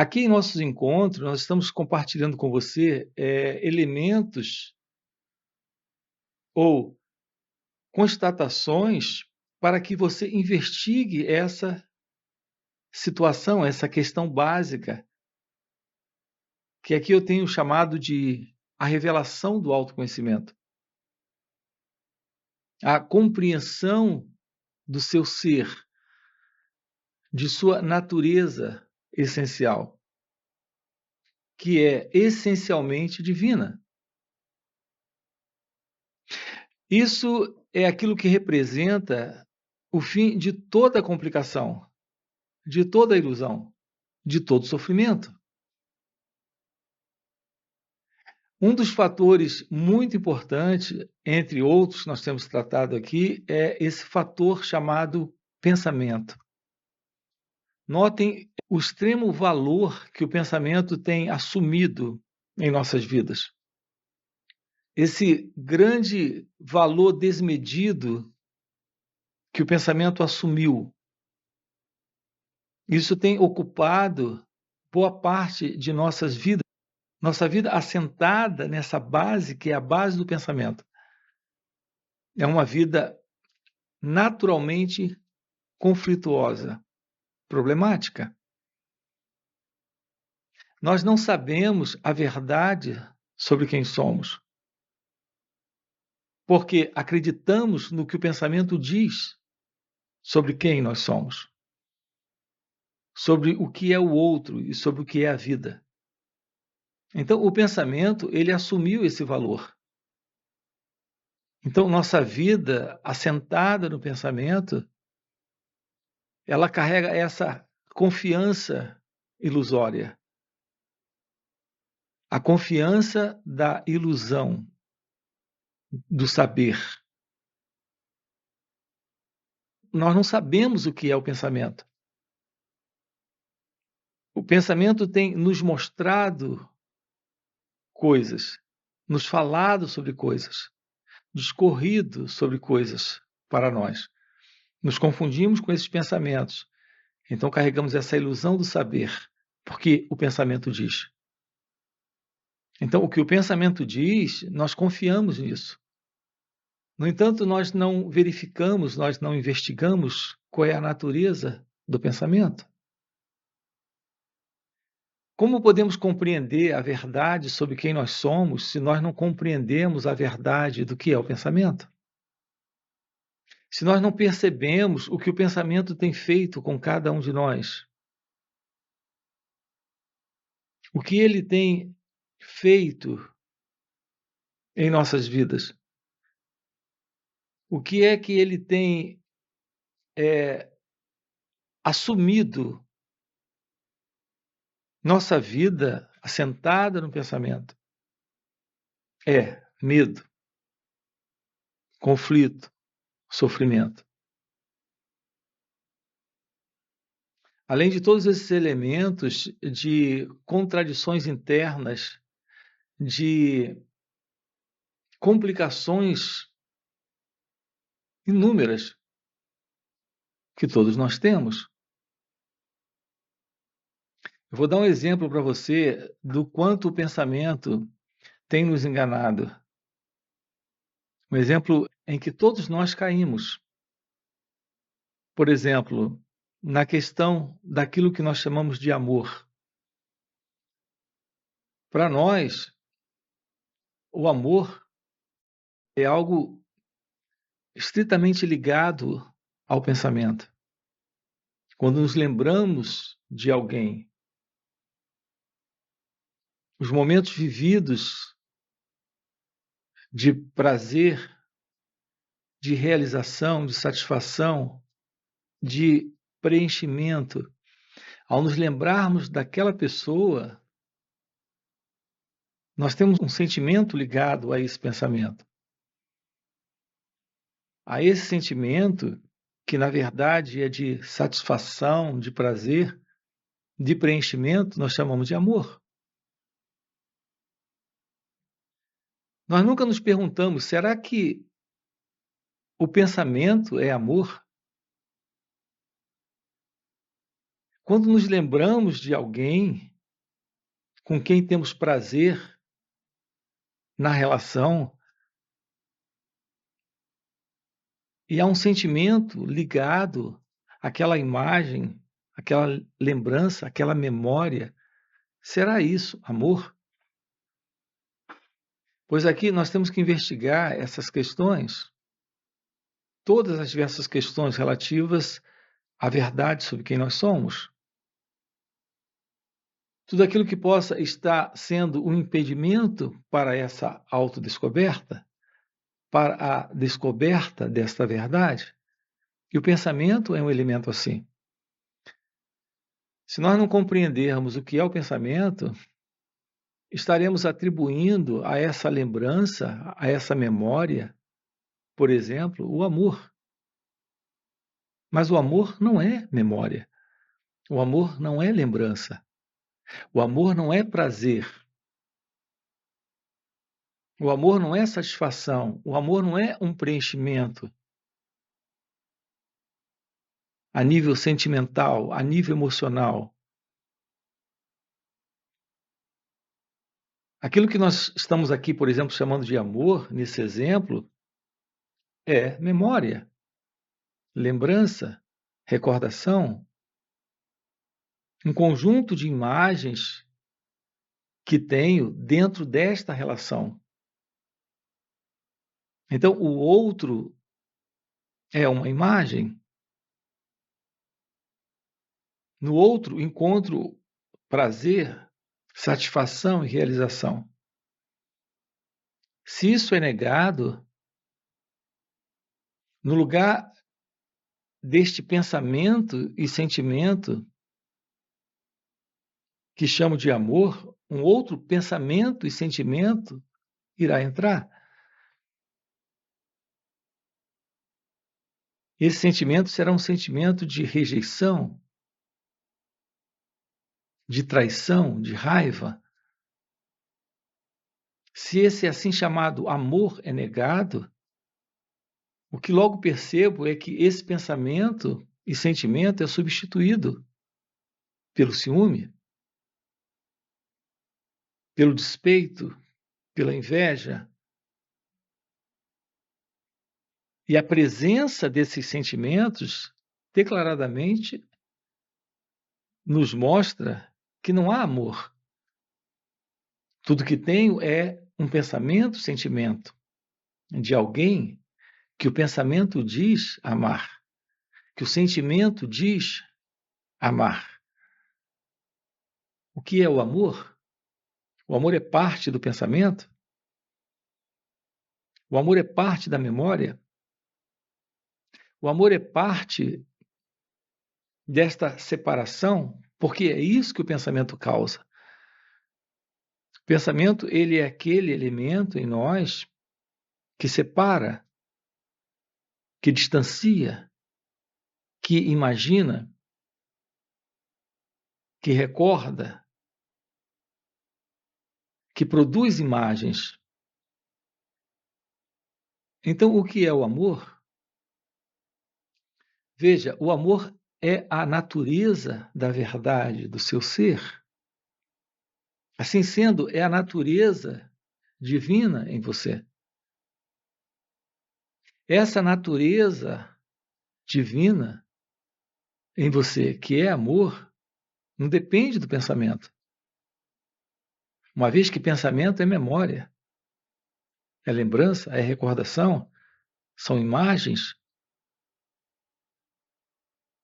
Aqui em nossos encontros, nós estamos compartilhando com você elementos ou constatações para que você investigue essa situação, essa questão básica, que aqui eu tenho chamado de a revelação do autoconhecimento, a compreensão do seu ser, de sua natureza essencial, que é essencialmente divina. Isso é aquilo que representa o fim de toda complicação, de toda ilusão, de todo sofrimento. Um dos fatores muito importantes, entre outros que nós temos tratado aqui, é esse fator chamado pensamento. Notem o extremo valor que o pensamento tem assumido em nossas vidas. Esse grande valor desmedido que o pensamento assumiu. Isso tem ocupado boa parte de nossas vidas. Nossa vida assentada nessa base, que é a base do pensamento. É uma vida naturalmente conflituosa, problemática. Nós não sabemos a verdade sobre quem somos, porque acreditamos no que o pensamento diz sobre quem nós somos, sobre o que é o outro e sobre o que é a vida. Então, o pensamento, ele assumiu esse valor. Então, nossa vida assentada no pensamento, ela carrega essa confiança ilusória. A confiança da ilusão, do saber. Nós não sabemos o que é o pensamento. O pensamento tem nos mostrado coisas, nos falado sobre coisas, discorrido sobre coisas para nós. Nos confundimos com esses pensamentos. Então carregamos essa ilusão do saber, porque o pensamento diz. Então, o que o pensamento diz, nós confiamos nisso. No entanto, nós não verificamos, nós não investigamos qual é a natureza do pensamento. Como podemos compreender a verdade sobre quem nós somos se nós não compreendemos a verdade do que é o pensamento? Se nós não percebemos o que o pensamento tem feito com cada um de nós? O que ele tem feito em nossas vidas? O que é que ele tem assumido nossa vida assentada no pensamento? É medo, conflito, sofrimento. Além de todos esses elementos de contradições internas, de complicações inúmeras que todos nós temos. Eu vou dar um exemplo para você do quanto o pensamento tem nos enganado. Um exemplo em que todos nós caímos. Por exemplo, na questão daquilo que nós chamamos de amor. Para nós, o amor é algo estritamente ligado ao pensamento. Quando nos lembramos de alguém, os momentos vividos de prazer, de realização, de satisfação, de preenchimento, ao nos lembrarmos daquela pessoa, nós temos um sentimento ligado a esse pensamento. A esse sentimento, que na verdade é de satisfação, de prazer, de preenchimento, nós chamamos de amor. Nós nunca nos perguntamos, será que o pensamento é amor? Quando nos lembramos de alguém com quem temos prazer na relação, e há um sentimento ligado àquela imagem, àquela lembrança, àquela memória, será isso amor? Pois aqui nós temos que investigar essas questões, todas as diversas questões relativas à verdade sobre quem nós somos. Tudo aquilo que possa estar sendo um impedimento para essa autodescoberta, para a descoberta desta verdade. E o pensamento é um elemento assim. Se nós não compreendermos o que é o pensamento, estaremos atribuindo a essa lembrança, a essa memória, por exemplo, o amor. Mas o amor não é memória. O amor não é lembrança. O amor não é prazer. O amor não é satisfação. O amor não é um preenchimento a nível sentimental, a nível emocional. Aquilo que nós estamos aqui, por exemplo, chamando de amor, nesse exemplo, é memória, lembrança, recordação, um conjunto de imagens que tenho dentro desta relação. Então, o outro é uma imagem. No outro, encontro prazer, satisfação e realização. Se isso é negado, no lugar deste pensamento e sentimento que chamo de amor, um outro pensamento e sentimento irá entrar. Esse sentimento será um sentimento de rejeição, de traição, de raiva. Se esse assim chamado amor é negado, o que logo percebo é que esse pensamento e sentimento é substituído pelo ciúme, pelo despeito, pela inveja. E a presença desses sentimentos, declaradamente, nos mostra que não há amor. Tudo que tenho é um pensamento, sentimento de alguém que o pensamento diz amar, que o sentimento diz amar. O que é o amor? O amor é parte do pensamento? O amor é parte da memória? O amor é parte desta separação? Porque é isso que o pensamento causa. O pensamento, ele é aquele elemento em nós que separa, que distancia, que imagina, que recorda, que produz imagens. Então, o que é o amor? Veja, o amor é a natureza da verdade do seu ser. Assim sendo, é a natureza divina em você. Essa natureza divina em você, que é amor, não depende do pensamento. Uma vez que pensamento é memória, é lembrança, é recordação, são imagens.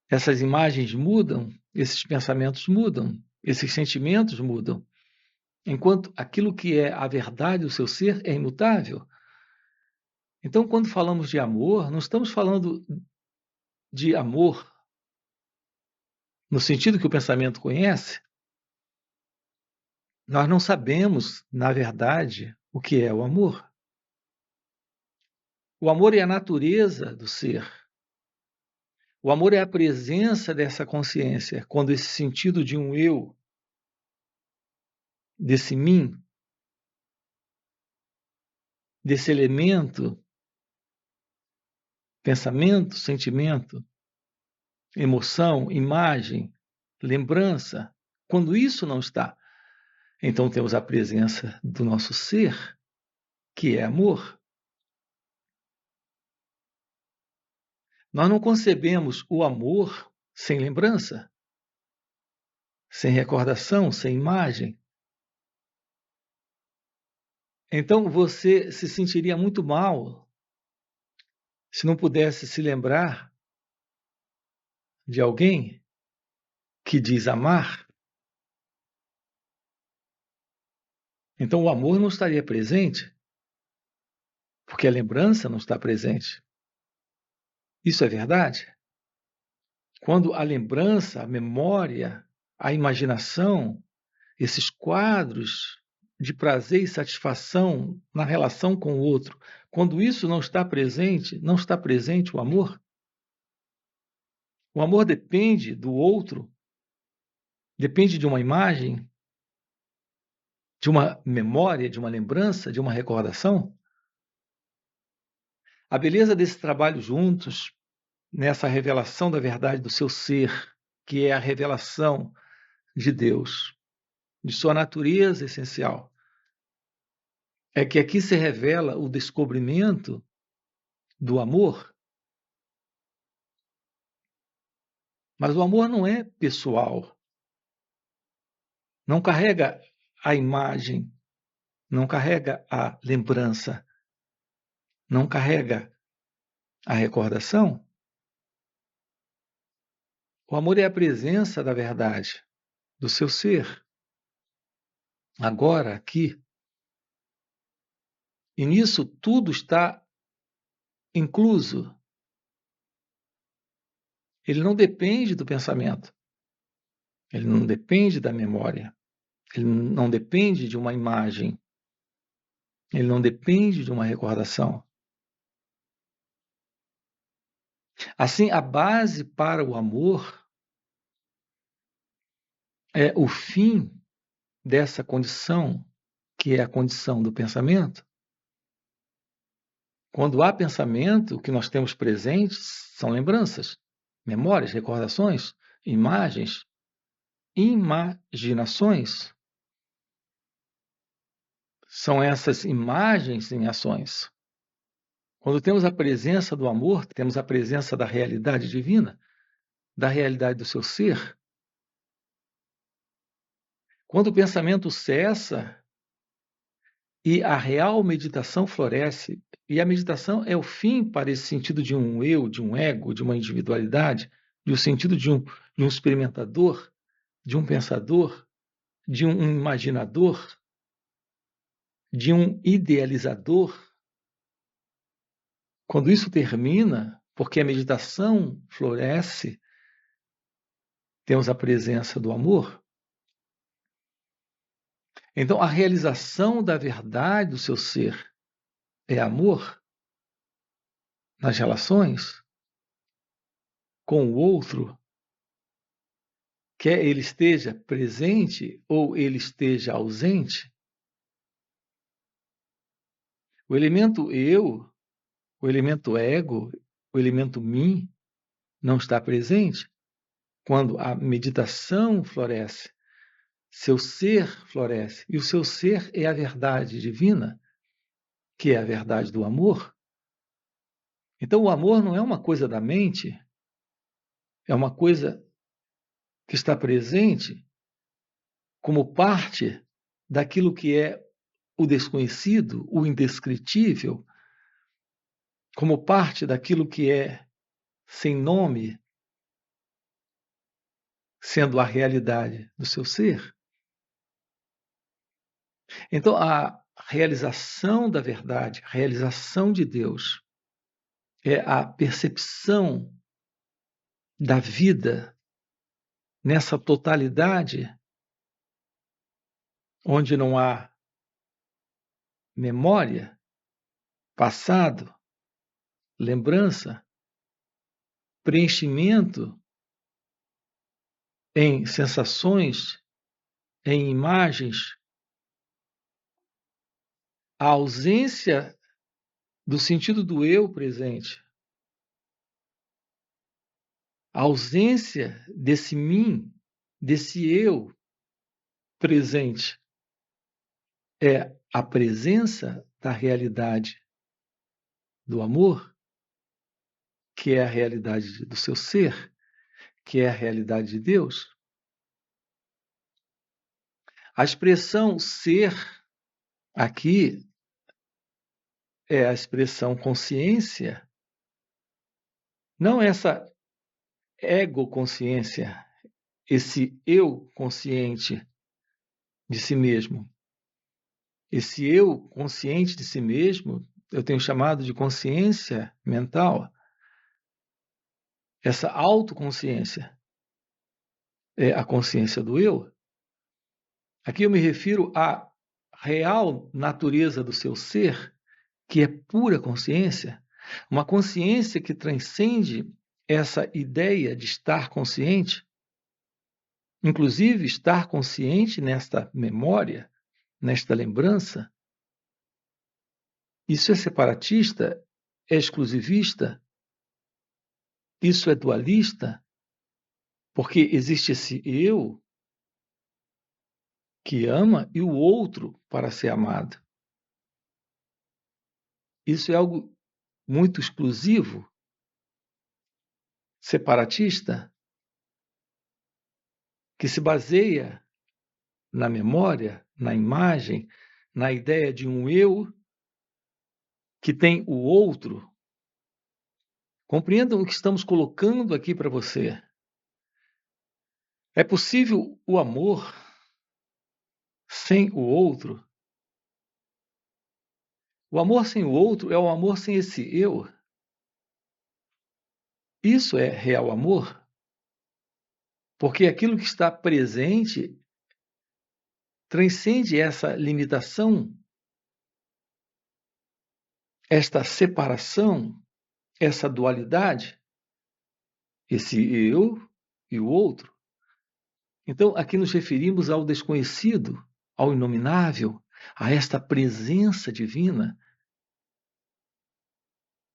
Essas imagens mudam, esses pensamentos mudam, esses sentimentos mudam. Enquanto aquilo que é a verdade do seu ser é imutável. Então, quando falamos de amor, não estamos falando de amor no sentido que o pensamento conhece. Nós não sabemos, na verdade, o que é o amor. O amor é a natureza do ser. O amor é a presença dessa consciência, quando esse sentido de um eu, desse mim, desse elemento, pensamento, sentimento, emoção, imagem, lembrança. Quando isso não está, então temos a presença do nosso ser, que é amor. Nós não concebemos o amor sem lembrança, sem recordação, sem imagem. Então você se sentiria muito mal se não pudesse se lembrar de alguém que diz amar. Então o amor não estaria presente, porque a lembrança não está presente. Isso é verdade? Quando a lembrança, a memória, a imaginação, esses quadros de prazer e satisfação na relação com o outro, quando isso não está presente o amor. O amor depende do outro, depende de uma imagem, de uma memória, de uma lembrança, de uma recordação. A beleza desse trabalho juntos, nessa revelação da verdade do seu ser, que é a revelação de Deus, de sua natureza essencial, é que aqui se revela o descobrimento do amor. Mas o amor não é pessoal, não carrega a imagem, não carrega a lembrança, não carrega a recordação. O amor é a presença da verdade, do seu ser, agora, aqui. E nisso tudo está incluso. Ele não depende do pensamento, ele não depende da memória, ele não depende de uma imagem, ele não depende de uma recordação. Assim, a base para o amor é o fim dessa condição, que é a condição do pensamento. Quando há pensamento, o que nós temos presentes são lembranças, memórias, recordações, imagens, imaginações. São essas imagens em ações. Quando temos a presença do amor, temos a presença da realidade divina, da realidade do seu ser. Quando o pensamento cessa e a real meditação floresce, e a meditação é o fim para esse sentido de um eu, de um ego, de uma individualidade, de um sentido de um experimentador, de um pensador, de um imaginador, de um idealizador. Quando isso termina, porque a meditação floresce, temos a presença do amor. Então, a realização da verdade do seu ser é amor nas relações com o outro, quer ele esteja presente ou ele esteja ausente. O elemento eu, o elemento ego, o elemento mim não está presente quando a meditação floresce. Seu ser floresce. E o seu ser é a verdade divina, que é a verdade do amor. Então, o amor não é uma coisa da mente, é uma coisa que está presente como parte daquilo que é o desconhecido, o indescritível, como parte daquilo que é sem nome, sendo a realidade do seu ser. Então, a realização da verdade, a realização de Deus, é a percepção da vida nessa totalidade, onde não há memória, passado, lembrança, preenchimento em sensações, em imagens, a ausência do sentido do eu presente, a ausência desse mim, desse eu presente. É a presença da realidade do amor, que é a realidade do seu ser, que é a realidade de Deus. A expressão ser aqui é a expressão consciência, não essa egoconsciência, esse eu consciente de si mesmo. Esse eu consciente de si mesmo, eu tenho chamado de consciência mental. Essa autoconsciência é a consciência do eu. Aqui eu me refiro à real natureza do seu ser, que é pura consciência, uma consciência que transcende essa ideia de estar consciente, inclusive estar consciente nesta memória, nesta lembrança. Isso é separatista? É exclusivista? Isso é dualista? Porque existe esse eu que ama e o outro para ser amado. Isso é algo muito exclusivo, separatista, que se baseia na memória, na imagem, na ideia de um eu que tem o outro. Compreendam o que estamos colocando aqui para você. É possível o amor sem o outro? O amor sem o outro é o amor sem esse eu. Isso é real amor? Porque aquilo que está presente transcende essa limitação, esta separação, essa dualidade, esse eu e o outro. Então, aqui nos referimos ao desconhecido, ao inominável, a esta presença divina,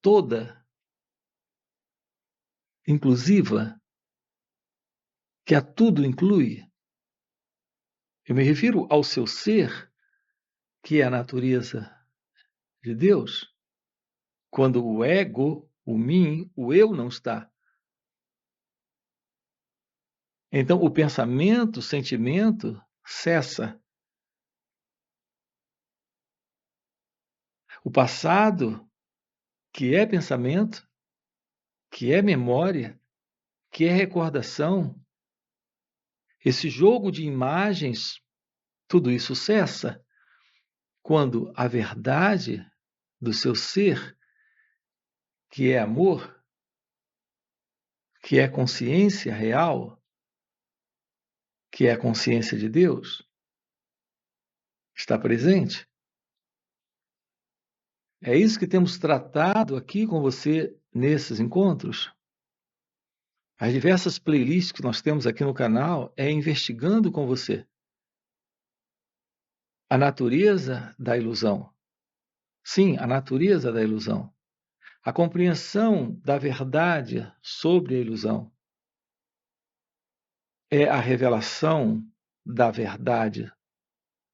toda, inclusiva, que a tudo inclui. Eu me refiro ao seu ser, que é a natureza de Deus, quando o ego, o mim, o eu não está. Então, o pensamento, o sentimento cessa. O passado, que é pensamento, que é memória, que é recordação, esse jogo de imagens, tudo isso cessa quando a verdade do seu ser, que é amor, que é consciência real, que é a consciência de Deus, está presente. É isso que temos tratado aqui com você nesses encontros. As diversas playlists que nós temos aqui no canal é investigando com você a natureza da ilusão. Sim, a natureza da ilusão. A compreensão da verdade sobre a ilusão. É a revelação da verdade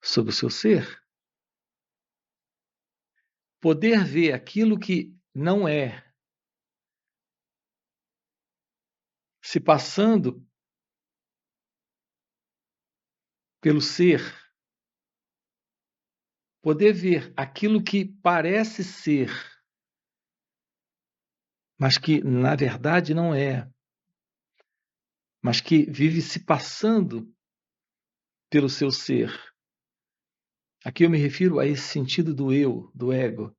sobre o seu ser. Poder ver aquilo que não é, se passando pelo ser. Poder ver aquilo que parece ser, mas que na verdade não é, mas que vive se passando pelo seu ser. Aqui eu me refiro a esse sentido do eu, do ego.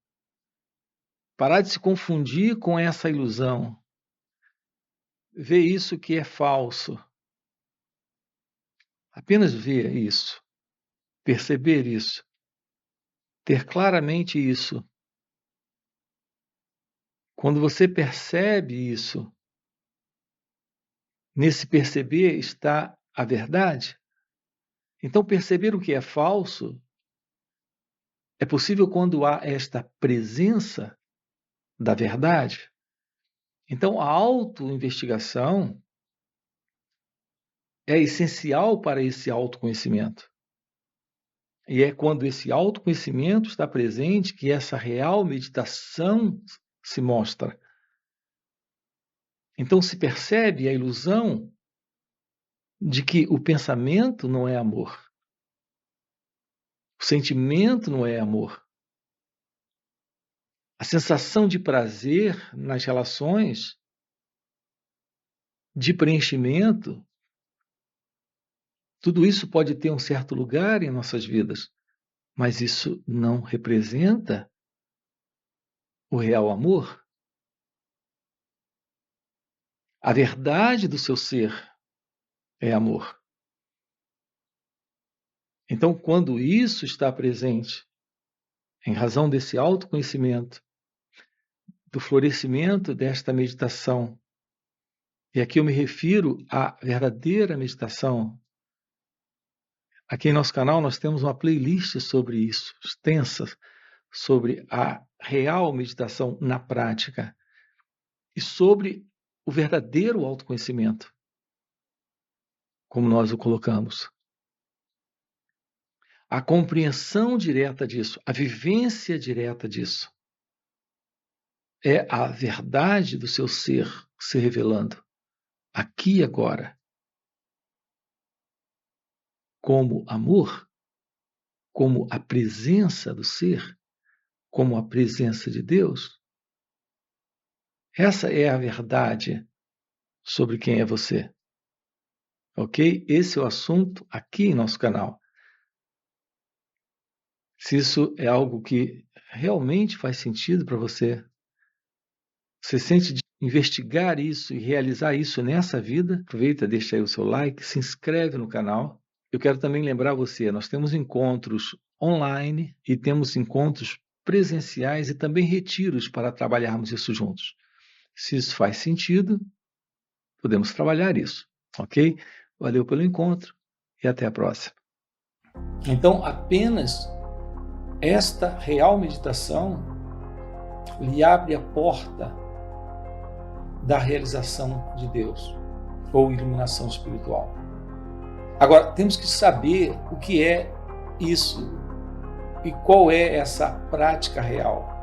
Parar de se confundir com essa ilusão. Ver isso que é falso. Apenas ver isso. Perceber isso. Ter claramente isso. Quando você percebe isso, nesse perceber está a verdade. Então, perceber o que é falso é possível quando há esta presença da verdade. Então, a autoinvestigação é essencial para esse autoconhecimento. E é quando esse autoconhecimento está presente que essa real meditação se mostra. Então se percebe a ilusão de que o pensamento não é amor. O sentimento não é amor. A sensação de prazer nas relações, de preenchimento, tudo isso pode ter um certo lugar em nossas vidas, mas isso não representa o real amor. A verdade do seu ser é amor. Então, quando isso está presente, em razão desse autoconhecimento, do florescimento desta meditação, e aqui eu me refiro à verdadeira meditação. Aqui em nosso canal nós temos uma playlist sobre isso, extensa, sobre a real meditação na prática e sobre o verdadeiro autoconhecimento, como nós o colocamos. A compreensão direta disso, a vivência direta disso, é a verdade do seu ser se revelando, aqui e agora, como amor, como a presença do ser, como a presença de Deus. Essa é a verdade sobre quem é você. Ok? Esse é o assunto aqui em nosso canal. Se isso é algo que realmente faz sentido para você, você sente de investigar isso e realizar isso nessa vida, aproveita, deixa aí o seu like, se inscreve no canal. Eu quero também lembrar você, nós temos encontros online e temos encontros presenciais e também retiros para trabalharmos isso juntos. Se isso faz sentido, podemos trabalhar isso, ok? Valeu pelo encontro e até a próxima. Então, apenas esta real meditação lhe abre a porta da realização de Deus ou iluminação espiritual. Agora, temos que saber o que é isso e qual é essa prática real.